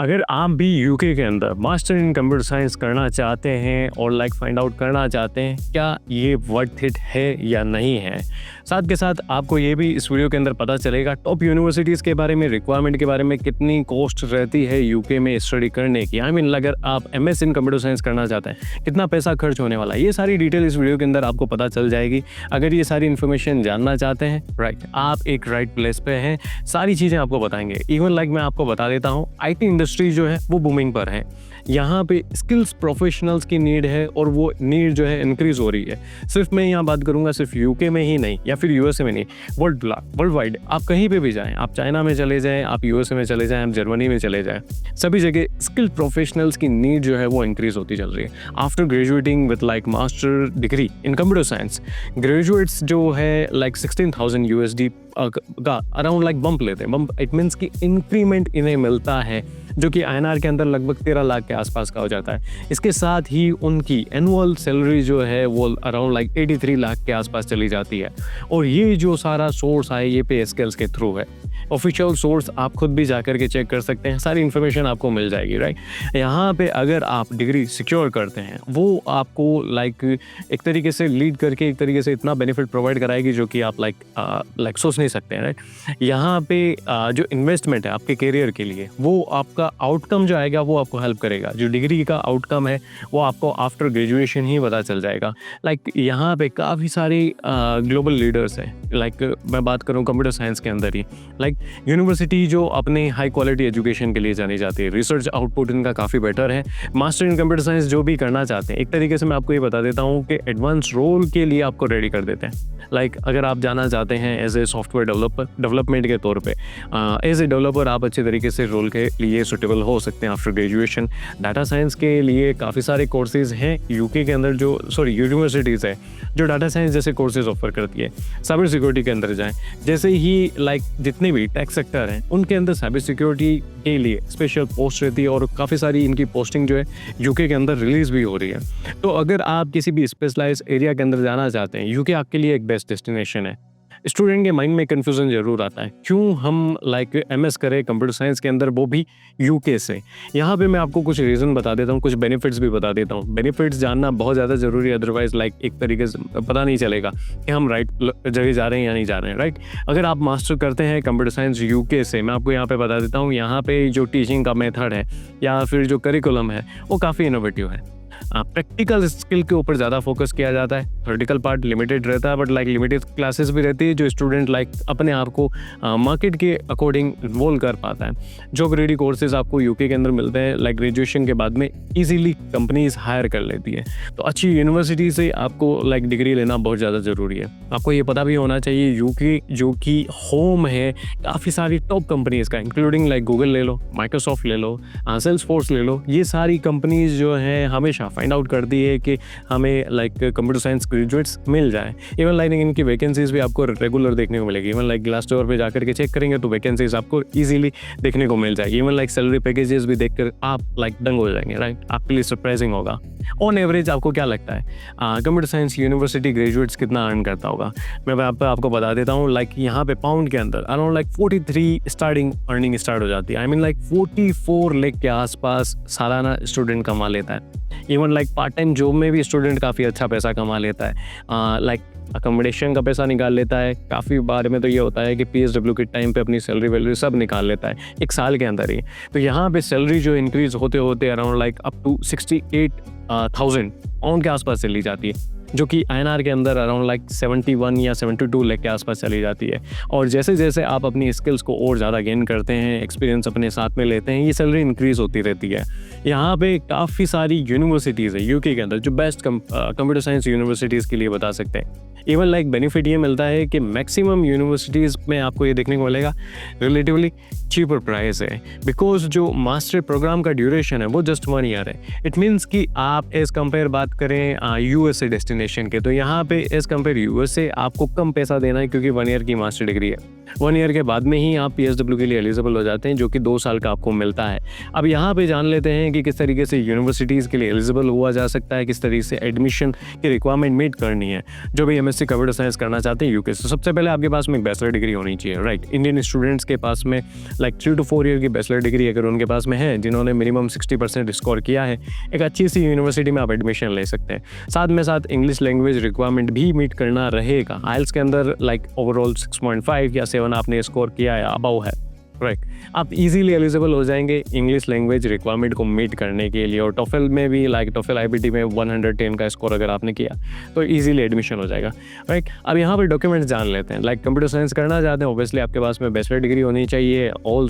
अगर आप भी यूके के अंदर मास्टर इन कंप्यूटर साइंस करना चाहते हैं और फाइंड आउट करना चाहते हैं क्या ये वर्थ इट है या नहीं है, साथ के साथ आपको ये भी इस वीडियो के अंदर पता चलेगा टॉप यूनिवर्सिटीज़ के बारे में, रिक्वायरमेंट के बारे में, कितनी कॉस्ट रहती है यूके में स्टडी करने की। आई मीन अगर आप एमएस इन कंप्यूटर साइंस करना चाहते हैं कितना पैसा खर्च होने वाला है, ये सारी डिटेल इस वीडियो के अंदर आपको पता चल जाएगी। अगर ये सारी इन्फॉर्मेशन जानना चाहते हैं, राइट, आप एक राइट प्लेस पे हैं। सारी चीज़ें आपको बताएंगे। इवन मैं आपको बता देता हूँ, आईटी इंडस्ट्री जो है वो बूमिंग पर है। यहाँ पे स्किल्स प्रोफेशनल्स की नीड है और वो नीड जो है इंक्रीज हो रही है। सिर्फ मैं यहाँ बात करूँगा सिर्फ यूके में ही नहीं या फिर यूएसए में नहीं, वर्ल्ड वाइड आप कहीं पे भी जाएं, आप चाइना में चले जाएं, आप यूएसए में चले जाएं, आप जर्मनी में चले जाएं, सभी जगह स्किल्ड प्रोफेशनल्स की नीड जो है वो इंक्रीज होती चल रही है। After graduating with master degree in computer science, graduates जो है 16,000 USD का अराउंड बम्प लेते हैं। बम्प इट मीन्स कि इंक्रीमेंट इन्हें मिलता है, जो कि INR के अंदर लगभग 13 लाख के आसपास का हो जाता है। इसके साथ ही उनकी एनुअल सैलरी जो है वो अराउंड 83 लाख के आसपास चली जाती है। और ये जो सारा सोर्स है ये पे स्केल्स के थ्रू है। ऑफिशियल सोर्स आप खुद भी जाकर के चेक कर सकते हैं, सारी इन्फॉर्मेशन आपको मिल जाएगी, राइट। यहाँ पे अगर आप डिग्री सिक्योर करते हैं वो आपको एक तरीके से लीड करके एक तरीके से इतना बेनिफिट प्रोवाइड कराएगी जो कि आप सोच नहीं सकते हैं, राइट। यहाँ पे जो इन्वेस्टमेंट है आपके करियर के लिए, वो आपका आउटकम जो आएगा वो आपको हेल्प करेगा। जो डिग्री का आउटकम है वो आपको आफ्टर ग्रेजुएशन ही पता चल जाएगा। यहाँ पे काफ़ी सारे ग्लोबल लीडर्स हैं। मैं बात करूँ कंप्यूटर साइंस के अंदर ही, यूनिवर्सिटी जो अपने हाई क्वालिटी एजुकेशन के लिए जानी जाती है, रिसर्च आउटपुट इनका काफ़ी बेटर है। मास्टर इन कंप्यूटर साइंस जो भी करना चाहते हैं, एक तरीके से मैं आपको ये बता देता हूँ कि एडवांस रोल के लिए आपको रेडी कर देते हैं। अगर आप जाना चाहते हैं एज ए सॉफ्टवेयर डेवलपमेंट के तौर पे, एज ए डेवलपर आप अच्छे तरीके से रोल के लिए सुटेबल हो सकते हैं आफ्टर ग्रेजुएशन। डाटा साइंस के लिए काफ़ी सारे कोर्सेज हैं यूके के अंदर, यूनिवर्सिटीज़ है जो डाटा साइंस जैसे कोर्सेज ऑफर करती है। साइबर सिक्योरिटी के अंदर जाएँ, जैसे ही जितने भी टेक सेक्टर हैं उनके अंदर साइबर सिक्योरिटी के लिए स्पेशल पोस्ट रहती है और काफ़ी सारी इनकी पोस्टिंग जो है यूके के अंदर रिलीज़ भी हो रही है। तो अगर आप किसी भी स्पेशलाइज एरिया के अंदर जाना चाहते हैं, यूके आपके लिए एक बेस्ट डेस्टिनेशन है। स्टूडेंट के माइंड में कन्फ्यूज़न ज़रूर आता है, क्यों हम एमएस करें कंप्यूटर साइंस के अंदर, वो भी यूके से। यहाँ पे मैं आपको कुछ रीज़न बता देता हूँ, कुछ बेनिफिट्स भी बता देता हूँ। बेनिफिट्स जानना बहुत ज़्यादा ज़रूरी है, अदरवाइज एक तरीके से पता नहीं चलेगा कि हम राइट जगह जा रहे हैं या नहीं जा रहे हैं, राइट। अगर आप मास्टर करते हैं कंप्यूटर साइंस यूके से, मैं आपको यहाँ पर बता देता हूँ, यहाँ पर जो टीचिंग का मेथड है या फिर जो करिकुलम है वो काफ़ी इनोवेटिव है। प्रैक्टिकल स्किल के ऊपर ज़्यादा फोकस किया जाता है। थ्योरेटिकल पार्ट लिमिटेड रहता है, बट लिमिटेड क्लासेस भी रहती है जो स्टूडेंट अपने आप को मार्केट के अकॉर्डिंग इन्वॉल्व कर पाता है। जॉब रेडी कोर्सेज आपको यूके के अंदर मिलते हैं। ग्रेजुएशन के बाद में इजीली कंपनीज हायर कर लेती है। तो अच्छी यूनिवर्सिटी से आपको डिग्री लेना बहुत ज़्यादा ज़रूरी है। आपको ये पता भी होना चाहिए यूके जो कि होम है काफ़ी सारी टॉप कंपनीज़ का, इंक्लूडिंग गूगल ले लो, माइक्रोसॉफ्ट ले लो, सेल्सफोर्स ले लो। ये सारी कंपनीज जो है हमेशा फाइंड आउट करती है कि हमें कंप्यूटर साइंस ग्रेजुएट्स मिल जाए। इवन इनकी वैकेंसीज भी आपको रेगुलर देखने को मिलेगी। इवन ग्लासडोर पे जाकर के चेक करेंगे तो वैकेंसीज आपको इजीली देखने को मिल जाएगी। इवन सैलरी पैकेजेस भी देखकर आप दंग हो जाएंगे, राइट। आपके लिए सरप्राइजिंग होगा। ऑन एवरेज आपको क्या लगता है कंप्यूटर साइंस यूनिवर्सिटी ग्रेजुएट्स कितना अर्न करता होगा? मैं आपको बता देता हूँ। यहाँ पे पाउंड के अंदर अराउंड 43 स्टार्टिंग अर्निंग स्टार्ट हो जाती है। आई मीन 44 लाख के आसपास सालाना स्टूडेंट कमा लेता है। इवन पार्ट टाइम जॉब में भी स्टूडेंट काफ़ी अच्छा पैसा कमा लेता है। अकोमोडेशन का पैसा निकाल लेता है। काफ़ी बार में तो ये होता है कि PSW के टाइम पे अपनी सैलरी वैलरी सब निकाल लेता है एक साल के अंदर ही। तो यहाँ पे सैलरी जो इंक्रीज होते होते अराउंड अप टू 68,000 पाउंड के आसपास चली जाती है, जो कि INR के अंदर अराउंड 71 या 72 लाख के आसपास चली जाती है। और जैसे जैसे आप अपनी स्किल्स को और ज़्यादा गेन करते हैं, एक्सपीरियंस अपने साथ में लेते हैं, ये सैलरी इंक्रीज़ होती रहती है। यहाँ पे काफ़ी सारी यूनिवर्सिटीज़ है यूके के अंदर जो बेस्ट कंप्यूटर साइंस यूनिवर्सिटीज़ के लिए बता सकते हैं। इवन बेनिफिट ये मिलता है कि मैक्सिमम यूनिवर्सिटीज़ में आपको ये देखने को मिलेगा रिलेटिवली चीपर प्राइस है, बिकॉज जो मास्टर प्रोग्राम का ड्यूरेशन है वो जस्ट 1 ईयर है। इट मीन्स कि आप एज़ कंपेयर बात करें USA डेस्टिनेशन के, तो यहाँ पे एज़ कंपेयर USA आपको कम पैसा देना है, क्योंकि 1 ईयर की मास्टर डिग्री है। 1 ईयर के बाद में ही आप PSW के लिए एलिजिबल हो जाते हैं, जो कि 2 साल का आपको मिलता है। अब यहाँ पे जान लेते हैं कि किस तरीके से यूनिवर्सिटीज़ के लिए एलिजिबल हुआ जा सकता है, किस तरीके से एडमिशन की रिक्वायरमेंट मीट करनी है। जो भी एमएससी कंप्यूटर साइंस करना चाहते हैं यूके से, सबसे पहले आपके पास में एक बैचलर डिग्री होनी चाहिए, राइट। इंडियन स्टूडेंट्स के पास में लाइक 3 to 4 ईयर की बैचलर डिग्री अगर उनके पास में है, जिन्होंने मिनिमम 60% स्कोर किया है, एक अच्छी सी यूनिवर्सिटी में आप एडमिशन ले सकते हैं। साथ में साथ इंग्लिश लैंग्वेज रिक्वायरमेंट भी मीट करना रहेगा। आइल्स के अंदर लाइक ओवरऑल 6.5 या 7 आपने स्कोर किया है, अबव है, राइट। आप इजीली एलिजिबल हो जाएंगे इंग्लिश लैंग्वेज रिक्वायरमेंट को मीट करने के लिए। और टोफल में भी लाइक टोफल आईबीटी में 110 का स्कोर अगर आपने किया तो इजीली एडमिशन हो जाएगा, राइट। अब यहाँ पर डॉक्यूमेंट्स जान लेते हैं। लाइक कंप्यूटर साइंस करना चाहते हैं, ऑब्वियसली आपके पास में बैचलर डिग्री होनी चाहिए, ऑल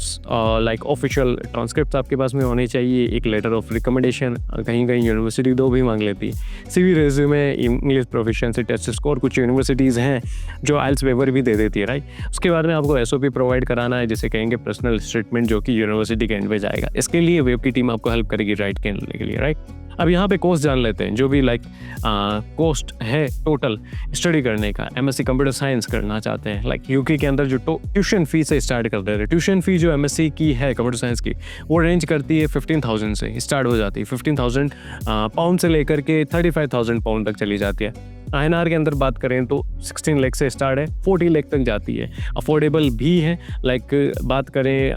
लाइक ऑफिशियल ट्रांसक्रिप्ट्स आपके पास में होनी चाहिए, एक लेटर ऑफ रिकमेंडेशन, कहीं कहीं यूनिवर्सिटी 2 भी मांग लेती है, CV resume, English proficiency test score. कुछ यूनिवर्सिटीज़ हैं जो आइल्स वेवर भी दे देती है, राइट। उसके बाद में आपको एसओपी प्रोवाइड कराना है, जिसे कहेंगे पर्सनल स्टेटमेंट, जो कि यूनिवर्सिटी के एंड पे जाएगा। इसके लिए वेब की टीम आपको हेल्प करेगी राइट करने के लिए, राइट। अब यहाँ पे कोस्ट जान लेते हैं, जो भी लाइक कोस्ट है टोटल स्टडी करने का, एमएससी कंप्यूटर साइंस करना चाहते हैं। लाइक यूके के अंदर जो ट्यूशन फी से स्टार्ट कर देते हैं, ट्यूशन फी जो एमएससी की है कंप्यूटर साइंस की, वो रेंज करती है 15,000 से स्टार्ट हो जाती है। 15,000 पाउंड से लेकर के 35,000 पाउंड तक चली जाती है। INR के अंदर बात करें तो 16 लाख से स्टार्ट है, 40 लाख तक जाती है। अफोर्डेबल भी है। लाइक बात करें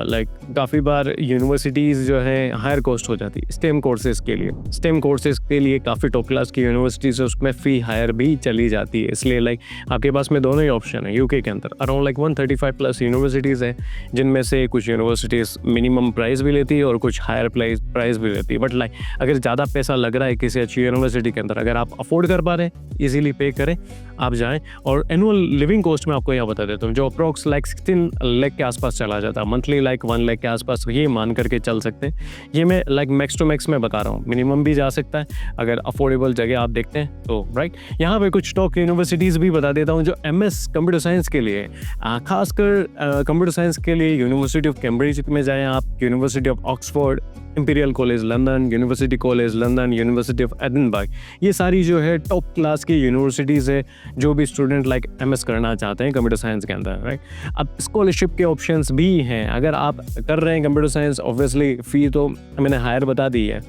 लाइक काफ़ी बार यूनिवर्सिटीज़ जो है हायर कॉस्ट हो जाती है स्टेम कोर्सेज़ के लिए। स्टेम कोर्सेज़ के लिए काफ़ी टॉप क्लास की यूनिवर्सिटीज़ है, उसमें फ़ी हायर भी चली जाती है। इसलिए लाइक आपके पास में दोनों ही ऑप्शन है। यूके के अंदर अराउंड लाइक 135 प्लस यूनिवर्सिटीज़ हैं, जिनमें से कुछ यूनिवर्सिटीज़ मिनिमम प्राइस भी लेती है और कुछ हायर प्राइस भी लेती है। बट लाइक अगर ज़्यादा पैसा लग रहा है किसी अच्छी यूनिवर्सिटी के अंदर, अगर आप अफोर्ड कर पा रहे हैं, इजीली पे करें, आप जाएं। और एनुअल लिविंग कॉस्ट में आपको यहाँ बता देता हूँ, जो अप्रॉक्स लाइक 16 लाख के आसपास चला जाता है, मंथली लाइक 1 लाख के आसपास, ये मान करके चल सकते हैं। ये मैं लाइक मैक्स टू मैक्स में बता रहा हूँ, मिनिमम भी जा सकता है अगर अफोर्डेबल जगह आप देखते हैं तो, राइट। यहाँ पे कुछ टॉप यूनिवर्सिटीज़ भी बता देता हूँ जो MS कंप्यूटर साइंस के लिए, खासकर कंप्यूटर साइंस के लिए यूनिवर्सिटी ऑफ कैम्ब्रिज में जाएँ आप, university of Oxford, imperial college London, university college London, university of Edinburgh, ये सारी जो है टॉप क्लास की यूनिवर्सिटीज़ है जो भी स्टूडेंट लाइक MS करना चाहते हैं कंप्यूटर साइंस के अंदर, राइट। अब स्कॉलरशिप के ऑप्शंस भी हैं। अगर आप कर रहे हैं कंप्यूटर साइंस, ऑब्वियसली फ़ी तो मैंने हायर बता दी है।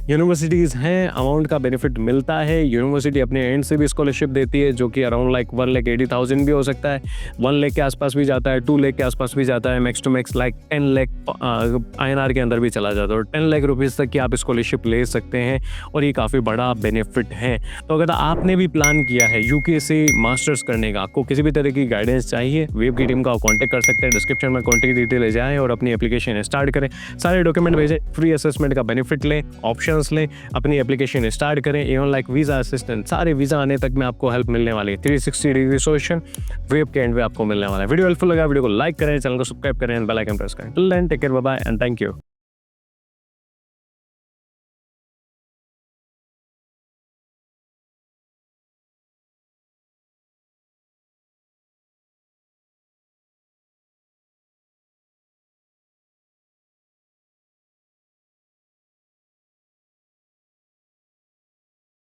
यूनिवर्सिटीज़ हैं, अमाउंट का बेनिफिट मिलता है। यूनिवर्सिटी अपने एंड से भी स्कॉलरशिप देती है, जो कि अराउंड लाइक 1,80,000 भी हो सकता है, 1 लाख के आसपास भी जाता है, 2 लाख के आसपास भी जाता है, max to max like 10 lakh INR के अंदर भी चला जाता है। और 10 लाख रुपीज़ तक की आप स्कॉलरशिप ले सकते हैं और ये काफ़ी बड़ा बेनिफिट है। तो अगर आपने भी प्लान किया है यूके से मास्टर्स करने का, आपको किसी भी तरह की गाइडेंस चाहिए, वेब की टीम का आप कॉन्टैक्ट कर सकते हैं। डिस्क्रिप्शन में कॉन्टैक्ट डिटेल जाएँ और अपनी एप्लीकेशन स्टार्ट करें, सारे डॉक्यूमेंट भेजें, फ्री असेसमेंट का बेनिफिट लें, ऑप्शंस लें, अपनी एप्लीकेशन स्टार्ट करें। इवन लाइक वीज़ा असिस्टेंट, सारे वीज़ा आने तक में आपको हेल्प मिलने वाली है। 360 डिग्री सोल्यूशन वेब के एंड पे आपको मिलने वाला है। वीडियो हेल्पफुल लगा, वीडियो को लाइक करें, चैनल को सब्सक्राइब करें, बेल आइकन प्रेस करें। Till then take care, bye bye and thank you.